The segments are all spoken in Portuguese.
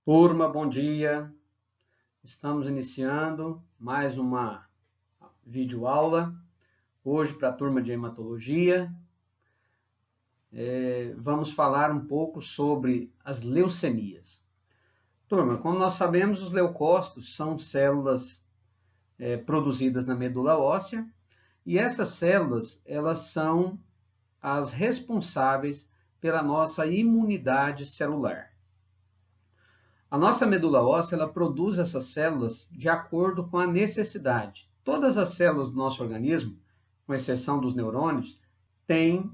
Turma, bom dia. Estamos iniciando mais uma videoaula, hoje para a turma de hematologia. Vamos falar um pouco sobre as leucemias. Turma, como nós sabemos, os leucócitos são células produzidas na medula óssea e essas células, elas são as responsáveis pela nossa imunidade celular. A nossa medula óssea, ela produz essas células de acordo com a necessidade. Todas as células do nosso organismo, com exceção dos neurônios, têm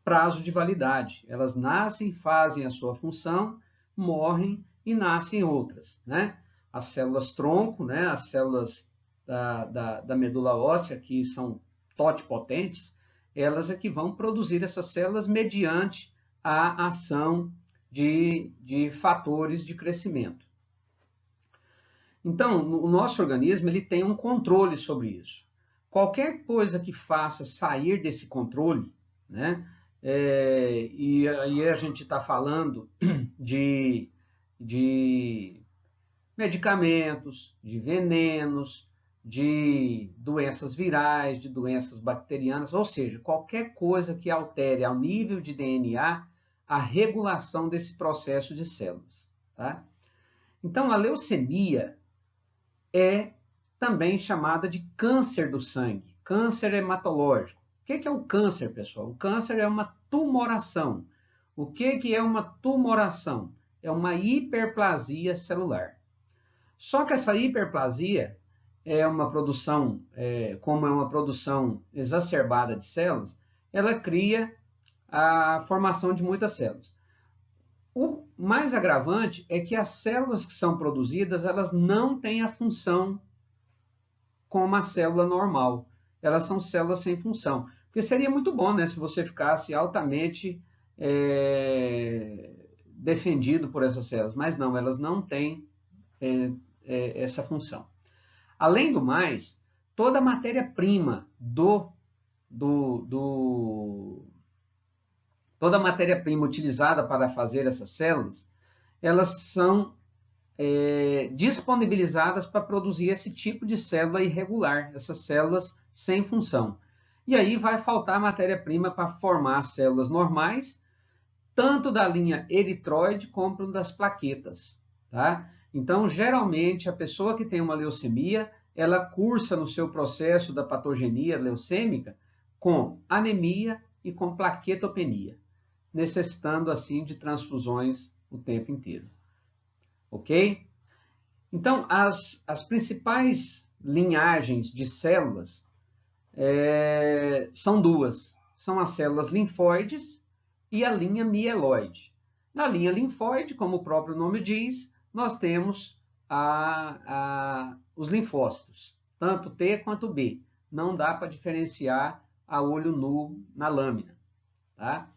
prazo de validade. Elas nascem, fazem a sua função, morrem e nascem outras, né? As células tronco, né? As células da medula óssea, que são totipotentes, elas é que vão produzir essas células mediante a ação de fatores de crescimento. Então, o nosso organismo ele tem um controle sobre isso. Qualquer coisa que faça sair desse controle, né? E aí a gente está falando de medicamentos, de venenos, de doenças virais, de doenças bacterianas, ou seja, qualquer coisa que altere ao nível de DNA a regulação desse processo de células. Tá? Então, a leucemia é também chamada de câncer do sangue, câncer hematológico. O que é o câncer, pessoal? O câncer é uma tumoração. O que é uma tumoração? É uma hiperplasia celular. Só que essa hiperplasia é uma produção, como é uma produção exacerbada de células, ela cria a formação de muitas células. O mais agravante é que as células que são produzidas, elas não têm a função como uma célula normal. Elas são células sem função. Porque seria muito bom, né, se você ficasse altamente defendido por essas células. Mas não, elas não têm essa função. Além do mais, toda a matéria-prima toda a matéria-prima utilizada para fazer essas células, elas são disponibilizadas para produzir esse tipo de célula irregular, essas células sem função. E aí vai faltar matéria-prima para formar as células normais, tanto da linha eritroide como das plaquetas. Tá? Então, geralmente, a pessoa que tem uma leucemia, ela cursa no seu processo da patogenia leucêmica com anemia e com plaquetopenia, necessitando, assim, de transfusões o tempo inteiro. Ok? Então, as principais linhagens de células são duas. São as células linfóides e a linha mieloide. Na linha linfóide, como o próprio nome diz, nós temos os linfócitos, tanto T quanto B. Não dá para diferenciar a olho nu na lâmina. Tá?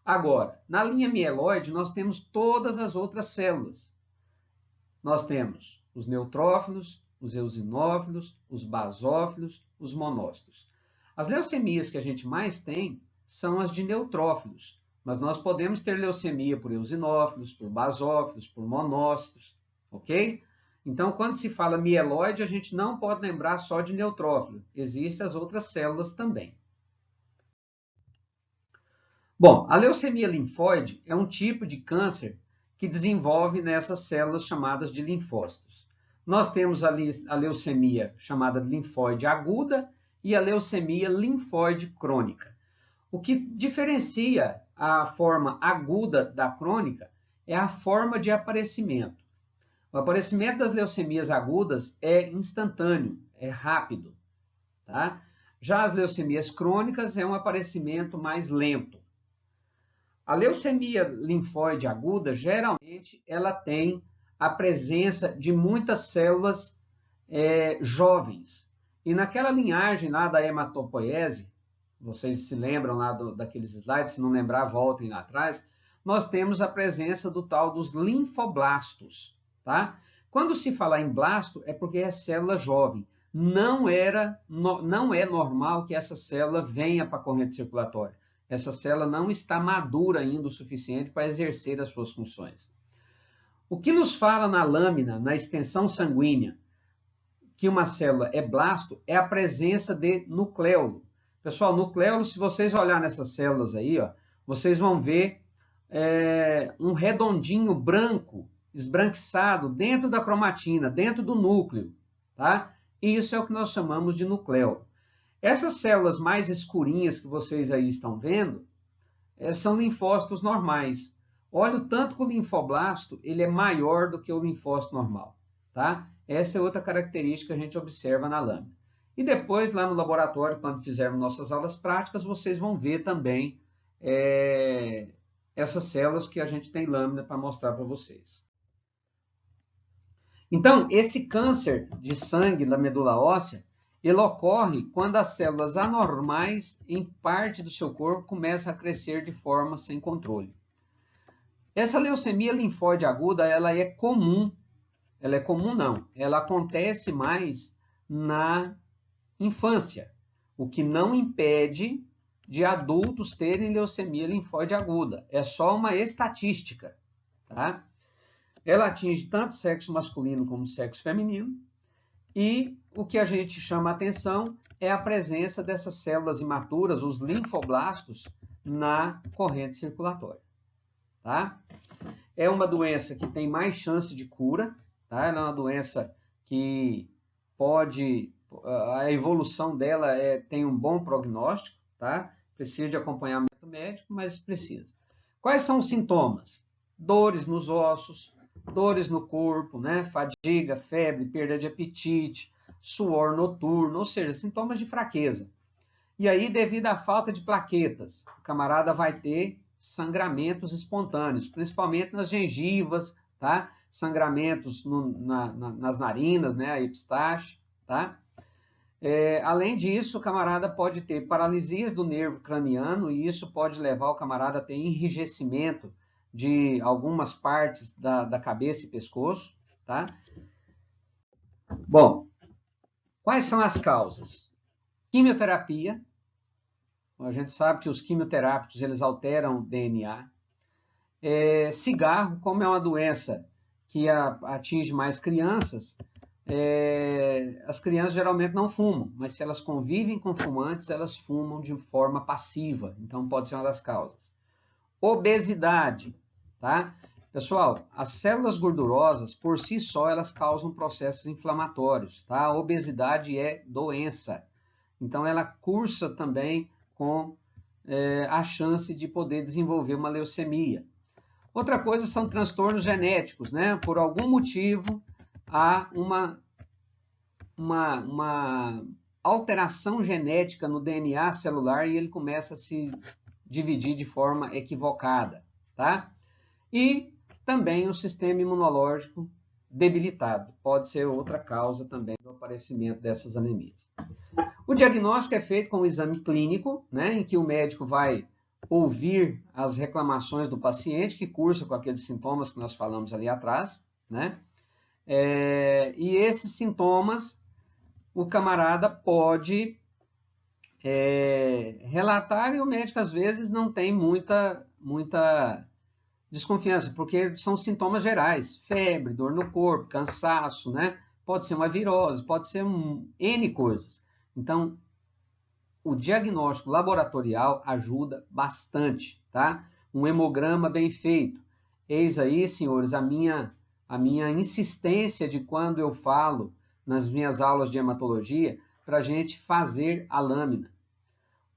Agora, na linha mieloide, nós temos todas as outras células. Nós temos os neutrófilos, os eosinófilos, os basófilos, os monócitos. As leucemias que a gente mais tem são as de neutrófilos, mas nós podemos ter leucemia por eosinófilos, por basófilos, por monócitos, ok? Então, quando se fala mieloide, a gente não pode lembrar só de neutrófilo, existem as outras células também. Bom, a leucemia linfóide é um tipo de câncer que desenvolve nessas células chamadas de linfócitos. Nós temos a leucemia chamada de linfóide aguda e a leucemia linfóide crônica. O que diferencia a forma aguda da crônica é a forma de aparecimento. O aparecimento das leucemias agudas é instantâneo, é rápido. Tá? Já as leucemias crônicas é um aparecimento mais lento. A leucemia linfóide aguda, geralmente, ela tem a presença de muitas células jovens. E naquela linhagem lá da hematopoiese, vocês se lembram lá daqueles slides, se não lembrar, voltem lá atrás, nós temos a presença do tal dos linfoblastos. Tá? Quando se fala em blasto, é porque é célula jovem. Não é normal que essa célula venha para a corrente circulatória. Essa célula não está madura ainda o suficiente para exercer as suas funções. O que nos fala na lâmina, na extensão sanguínea, que uma célula é blasto, é a presença de nucleolo. Pessoal, nucleolo, se vocês olharem nessas células aí, ó, vocês vão ver um redondinho branco, esbranquiçado, dentro da cromatina, dentro do núcleo, tá? E isso é o que nós chamamos de nucleolo. Essas células mais escurinhas que vocês aí estão vendo, são linfócitos normais. Olha o tanto que o linfoblasto ele é maior do que o linfócito normal, tá? Essa é outra característica que a gente observa na lâmina. E depois, lá no laboratório, quando fizermos nossas aulas práticas, vocês vão ver também essas células que a gente tem lâmina para mostrar para vocês. Então, esse câncer de sangue da medula óssea, ele ocorre quando as células anormais em parte do seu corpo começam a crescer de forma sem controle. Essa leucemia linfóide aguda, ela é comum não, ela acontece mais na infância, o que não impede de adultos terem leucemia linfóide aguda, é só uma estatística, tá? Ela atinge tanto sexo masculino como sexo feminino, e o que a gente chama a atenção é a presença dessas células imaturas, os linfoblastos, na corrente circulatória, tá? É uma doença que tem mais chance de cura, tá? Ela é uma doença que a evolução dela tem um bom prognóstico, tá? Precisa de acompanhamento médico, mas precisa. Quais são os sintomas? Dores nos ossos, dores no corpo, né? Fadiga, febre, perda de apetite, suor noturno, ou seja, sintomas de fraqueza. E aí, devido à falta de plaquetas, o camarada vai ter sangramentos espontâneos, principalmente nas gengivas, tá? Sangramentos nas narinas, né? A epistaxe, tá? Além disso, o camarada pode ter paralisias do nervo craniano e isso pode levar o camarada a ter enrijecimento de algumas partes da cabeça e pescoço, tá? Bom, quais são as causas? Quimioterapia. A gente sabe que os quimioterápicos, eles alteram o DNA. Cigarro, como é uma doença que atinge mais crianças, as crianças geralmente não fumam, mas se elas convivem com fumantes, elas fumam de forma passiva, então pode ser uma das causas. Obesidade, tá? Pessoal, as células gordurosas, por si só, elas causam processos inflamatórios, tá? A obesidade é doença, então ela cursa também com a chance de poder desenvolver uma leucemia. Outra coisa são transtornos genéticos, né? Por algum motivo, há uma alteração genética no DNA celular e ele começa a se dividir de forma equivocada, tá? E também o sistema imunológico debilitado, pode ser outra causa também do aparecimento dessas anemias. O diagnóstico é feito com um exame clínico, né, em que o médico vai ouvir as reclamações do paciente que cursa com aqueles sintomas que nós falamos ali atrás, né? E esses sintomas o camarada pode relatar e o médico às vezes não tem muita desconfiança, porque são sintomas gerais, febre, dor no corpo, cansaço, né? Pode ser uma virose, pode ser N coisas. Então, o diagnóstico laboratorial ajuda bastante, tá? Um hemograma bem feito. Eis aí, senhores, a minha insistência de quando eu falo nas minhas aulas de hematologia para a gente fazer a lâmina.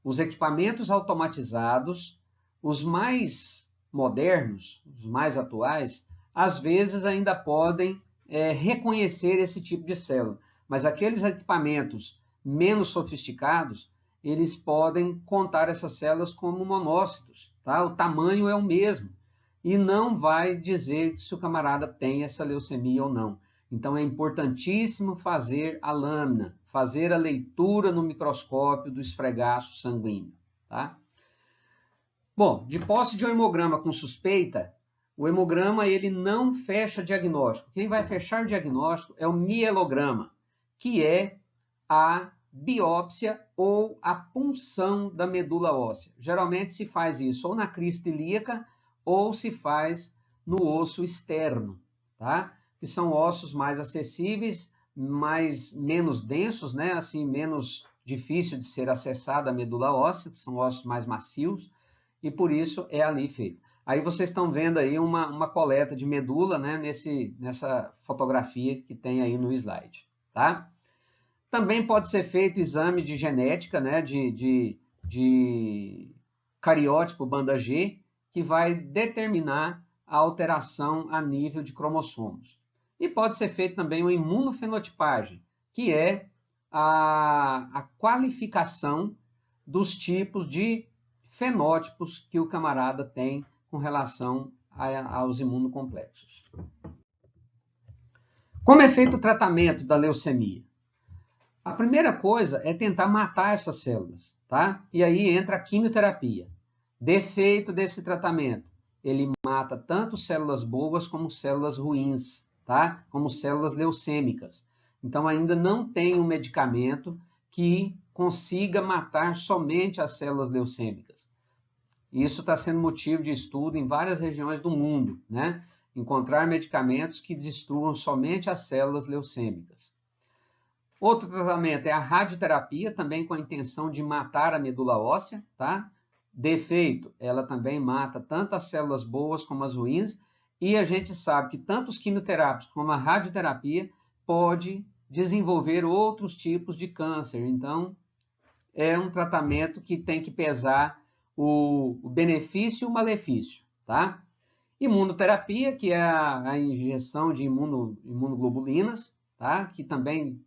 Os equipamentos automatizados, os mais modernos, os mais atuais, às vezes ainda podem reconhecer esse tipo de célula, mas aqueles equipamentos menos sofisticados, eles podem contar essas células como monócitos, tá? O tamanho é o mesmo e não vai dizer se o camarada tem essa leucemia ou não. Então é importantíssimo fazer a lâmina, fazer a leitura no microscópio do esfregaço sanguíneo, tá? Bom, de posse de um hemograma com suspeita, o hemograma ele não fecha diagnóstico. Quem vai fechar diagnóstico é o mielograma, que é a biópsia ou a punção da medula óssea. Geralmente se faz isso ou na crista ilíaca ou se faz no osso externo, tá? Que são ossos mais acessíveis, menos densos, né? Assim, menos difícil de ser acessada a medula óssea, são ossos mais macios, e por isso é ali feito. Aí vocês estão vendo aí uma coleta de medula, né? Nessa fotografia que tem aí no slide, tá? Também pode ser feito exame de genética, né? De cariótipo banda G, que vai determinar a alteração a nível de cromossomos. E pode ser feito também uma imunofenotipagem, que é a qualificação dos tipos de fenótipos que o camarada tem com relação aos imunocomplexos. Como é feito o tratamento da leucemia? A primeira coisa é tentar matar essas células, tá? E aí entra a quimioterapia. Defeito desse tratamento, ele mata tanto células boas como células ruins, tá? Como células leucêmicas. Então ainda não tem um medicamento que consiga matar somente as células leucêmicas. Isso está sendo motivo de estudo em várias regiões do mundo, né? Encontrar medicamentos que destruam somente as células leucêmicas. Outro tratamento é a radioterapia, também com a intenção de matar a medula óssea, tá? Defeito, ela também mata tanto as células boas como as ruins, e a gente sabe que tanto os quimioterápicos como a radioterapia pode desenvolver outros tipos de câncer. Então, é um tratamento que tem que pesar o benefício e o malefício, tá? Imunoterapia, que é a injeção de imunoglobulinas, tá? Que também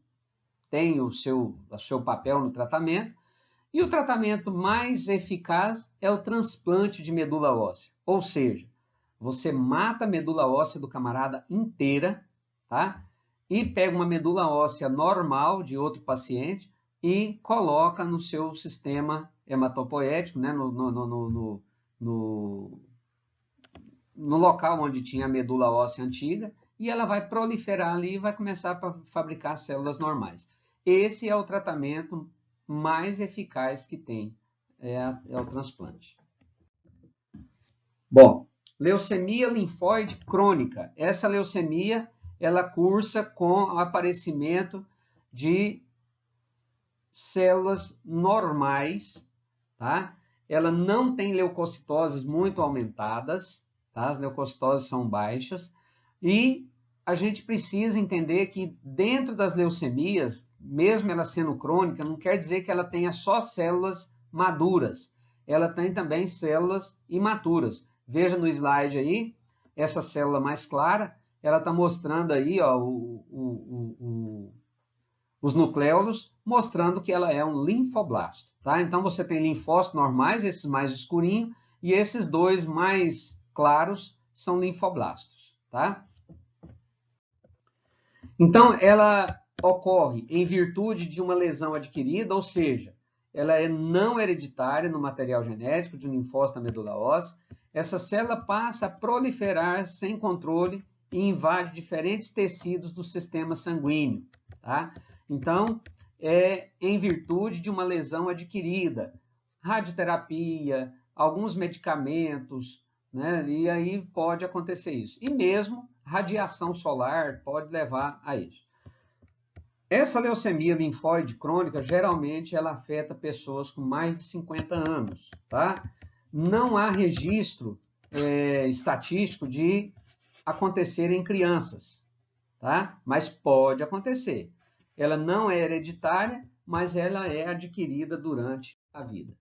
tem o seu papel no tratamento. E o tratamento mais eficaz é o transplante de medula óssea. Ou seja, você mata a medula óssea do camarada inteira, tá? E pega uma medula óssea normal de outro paciente e coloca no seu sistema hematopoético, né? No local onde tinha a medula óssea antiga, e ela vai proliferar ali e vai começar a fabricar células normais. Esse é o tratamento mais eficaz que tem, é o transplante. Bom, leucemia linfóide crônica. Essa leucemia, ela cursa com o aparecimento de células normais, tá? Ela não tem leucocitoses muito aumentadas, tá? As leucocitoses são baixas, e a gente precisa entender que dentro das leucemias, mesmo ela sendo crônica, não quer dizer que ela tenha só células maduras, ela tem também células imaturas. Veja no slide aí, essa célula mais clara, ela está mostrando aí, ó, os nucléolos, mostrando que ela é um linfoblasto, tá? Então você tem linfócitos normais, esses mais escurinhos, e esses dois mais claros são linfoblastos, tá? Então ela ocorre em virtude de uma lesão adquirida, ou seja, ela é não hereditária no material genético de um linfócito da medula óssea. Essa célula passa a proliferar sem controle e invade diferentes tecidos do sistema sanguíneo, tá? Então, é em virtude de uma lesão adquirida, radioterapia, alguns medicamentos, né? E aí pode acontecer isso. E mesmo radiação solar pode levar a isso. Essa leucemia linfóide crônica, geralmente, ela afeta pessoas com mais de 50 anos, tá? Não há registro estatístico de acontecer em crianças, tá? Mas pode acontecer. Ela não é hereditária, mas ela é adquirida durante a vida.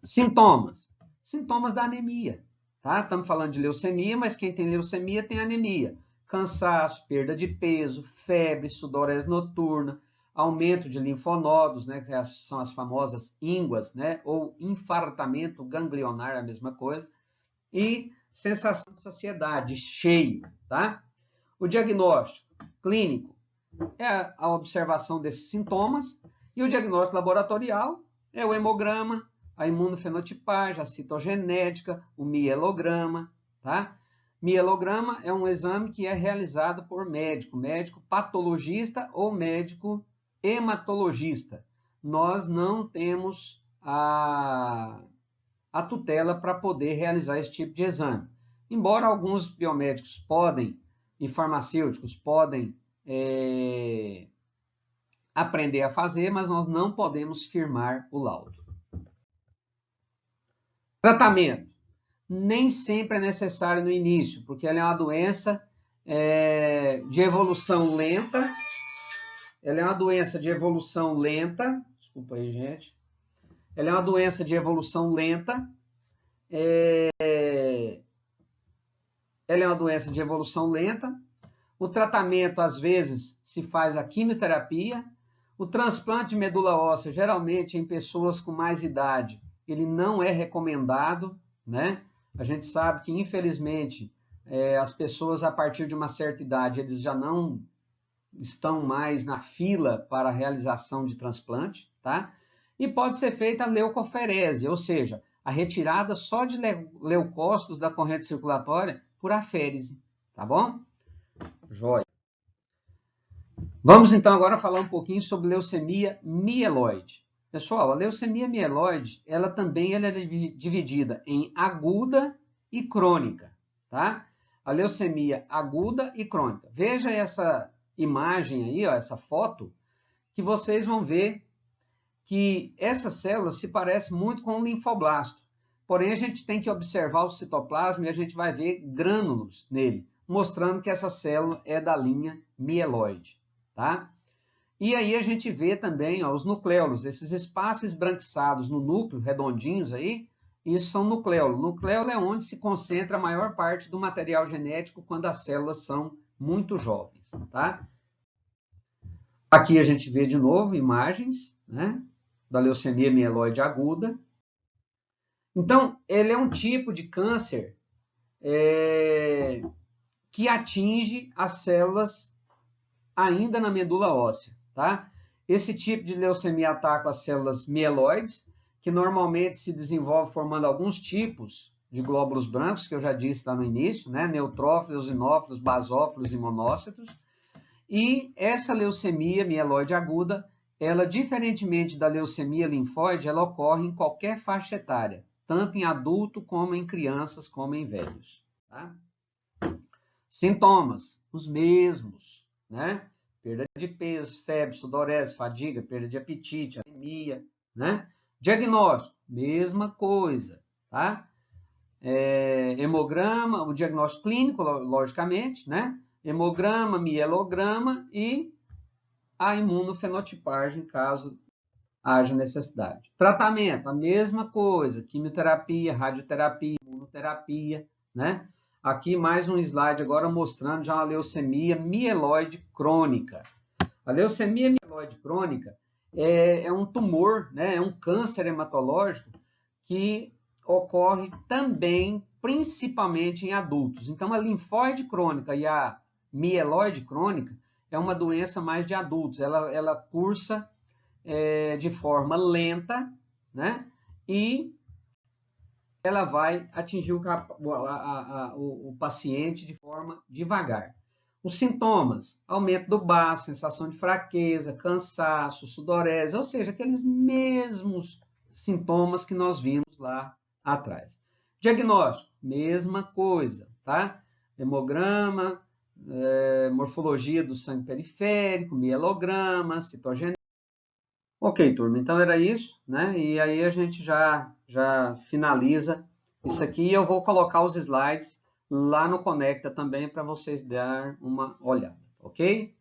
Sintomas. Sintomas da anemia, tá? Estamos falando de leucemia, mas quem tem leucemia tem anemia. Cansaço, perda de peso, febre, sudorese noturna, aumento de linfonodos, né, que são as famosas ínguas, né, ou infartamento ganglionar, a mesma coisa, e sensação de saciedade, cheio, tá? O diagnóstico clínico é a observação desses sintomas, e o diagnóstico laboratorial é o hemograma, a imunofenotipagem, a citogenética, o mielograma, tá? Mielograma é um exame que é realizado por médico patologista ou médico hematologista. Nós não temos a tutela para poder realizar esse tipo de exame. Embora alguns biomédicos podem e farmacêuticos podem aprender a fazer, mas nós não podemos firmar o laudo. Tratamento. Nem sempre é necessário no início, porque ela é uma doença de evolução lenta. Ela é uma doença de evolução lenta. Desculpa aí, gente. Ela é uma doença de evolução lenta. Ela é uma doença de evolução lenta. O tratamento, às vezes, se faz a quimioterapia. O transplante de medula óssea, geralmente em pessoas com mais idade, ele não é recomendado, né? A gente sabe que, infelizmente, as pessoas a partir de uma certa idade, eles já não estão mais na fila para a realização de transplante, tá? E pode ser feita a leucoferese, ou seja, a retirada só de leucócitos da corrente circulatória por aférese, tá bom? Jóia. Vamos então agora falar um pouquinho sobre leucemia mieloide. Pessoal, a leucemia mieloide, ela também é dividida em aguda e crônica, tá? A leucemia aguda e crônica. Veja essa imagem aí, ó, essa foto, que vocês vão ver que essas células se parecem muito com o linfoblasto. Porém, a gente tem que observar o citoplasma e a gente vai ver grânulos nele, mostrando que essa célula é da linha mieloide, tá? E aí a gente vê também, ó, os nucléolos, esses espaços esbranquiçados no núcleo, redondinhos aí, isso são nucléolos. Nucléolo é onde se concentra a maior parte do material genético quando as células são muito jovens, tá? Aqui a gente vê de novo imagens, né, da leucemia mieloide aguda. Então, ele é um tipo de câncer que atinge as células ainda na medula óssea, tá? Esse tipo de leucemia ataca as células mieloides, que normalmente se desenvolve formando alguns tipos de glóbulos brancos, que eu já disse lá no início, né? Neutrófilos, eosinófilos, basófilos e monócitos. E essa leucemia mieloide aguda, ela, diferentemente da leucemia linfóide, ela ocorre em qualquer faixa etária, tanto em adulto como em crianças, como em velhos, tá? Sintomas, os mesmos, né? Perda de peso, febre, sudorese, fadiga, perda de apetite, anemia, né? Diagnóstico, mesma coisa, tá? Hemograma, o diagnóstico clínico, logicamente, né? Hemograma, mielograma e a imunofenotipagem, caso haja necessidade. Tratamento, a mesma coisa, quimioterapia, radioterapia, imunoterapia, né? Aqui mais um slide agora mostrando já uma leucemia mieloide crônica. A leucemia mieloide crônica é um tumor, né? É um câncer hematológico que ocorre também, principalmente em adultos. Então, a linfóide crônica e a mieloide crônica é uma doença mais de adultos. Ela cursa de forma lenta, né? E ela vai atingir o paciente de forma devagar. Os sintomas, aumento do baço, sensação de fraqueza, cansaço, sudorese, ou seja, aqueles mesmos sintomas que nós vimos lá atrás. Diagnóstico, mesma coisa, tá? Hemograma, morfologia do sangue periférico, mielograma, citogenética. Ok, turma, então era isso, né? E aí a gente já finaliza isso aqui e eu vou colocar os slides lá no Conecta também para vocês darem uma olhada, ok?